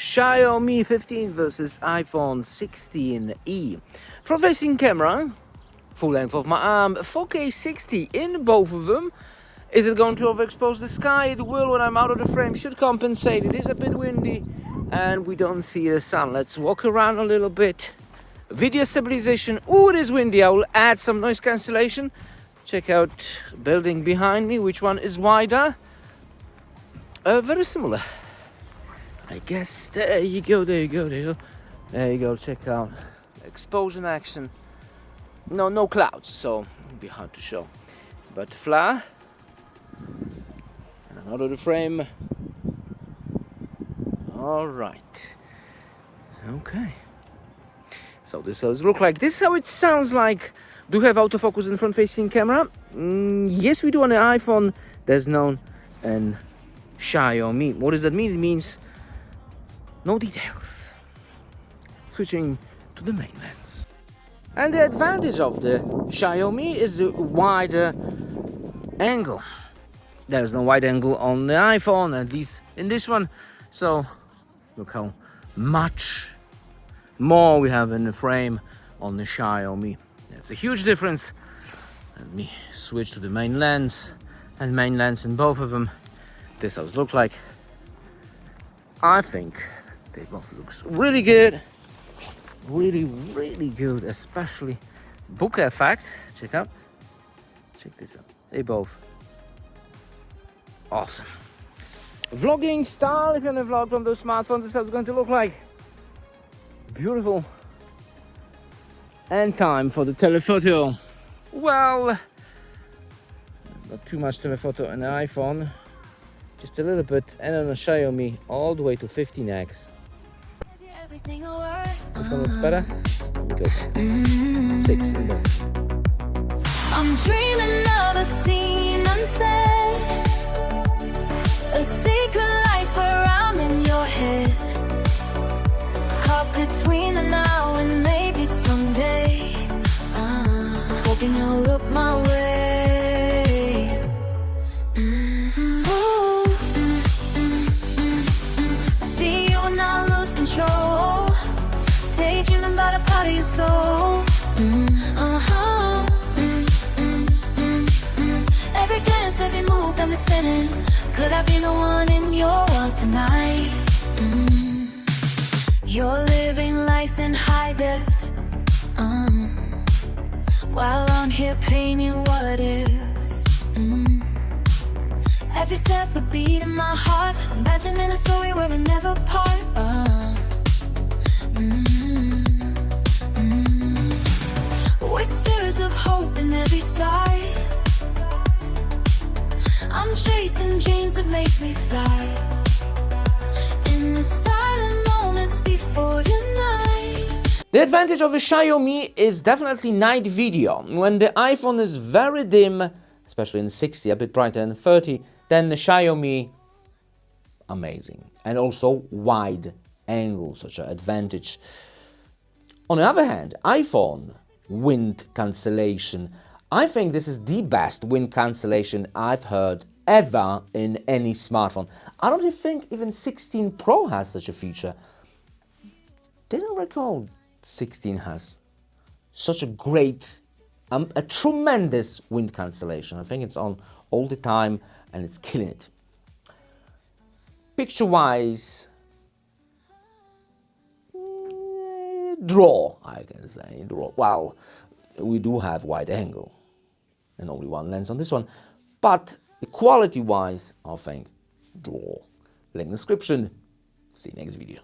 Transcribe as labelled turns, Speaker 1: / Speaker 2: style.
Speaker 1: Xiaomi 15 versus iPhone 16e. Front-facing camera, full length of my arm, 4K 60 in both of them. Is it going to overexpose the sky? It will when I'm out of the frame. Should compensate. It is a bit windy and we don't see the sun. Let's walk around a little bit. Video stabilization. Oh, it is windy. I will add some noise cancellation. Check out the building behind me. Which one is wider? Very similar, I guess. There you go, there you go, there you go. There you go, check out exposure action. No clouds, so it'll be hard to show. But flare, and out of the frame. All right. Okay. So this does look like this. How it sounds like. Do you have autofocus in front-facing camera? Yes, we do on the iPhone. There's none in Xiaomi. What does that mean? It means no details. Switching to the main lens. And the advantage of the Xiaomi is the wider angle. There's no wide angle on the iPhone, at least in this one. So look how much more we have in the frame on the Xiaomi. It's a huge difference. Let me switch to the main lens, and main lens in both of them. This does look like. I think they both looks really good. Really good, especially bokeh effect. Check this out. They both awesome. Vlogging style, if you're gonna vlog from those smartphones, this is how it's going to look like. Beautiful. And time for the telephoto. Well, not too much telephoto on the iPhone, just a little bit, and on the Xiaomi all the way to 15x. Which one looks better? Go. 6 in both.
Speaker 2: I'm dreaming of a scene unsaid, a secret life around in your head, caught between the now and maybe someday, hoping you'll look my way. I see you and I lose control, daydreaming about a part of your soul. Every glance, every move that we're spinning, could I be the one in your world tonight? You're living life in high def, while I'm here painting what ifs. Every step, the beat in my heart, imagining a story where we never part. Whispers of hope in every side. I'm chasing dreams that make me fly, in the silent moments before the night.
Speaker 1: The advantage of a Xiaomi is definitely night video. When the iPhone is very dim, especially in 60, a bit brighter in 30, then the Xiaomi, amazing. And also wide angle, such an advantage. On the other hand, iPhone, wind cancellation. I think this is the best wind cancellation I've heard ever in any smartphone. I don't think even 16 Pro has such a feature. Didn't recall 16 has such a great, a tremendous wind cancellation. I think it's on all the time and it's killing it. Picture-wise, draw, I can say, draw. Wow, we do have wide angle and only one lens on this one, but quality-wise, I think draw. Link in the description. See you next video.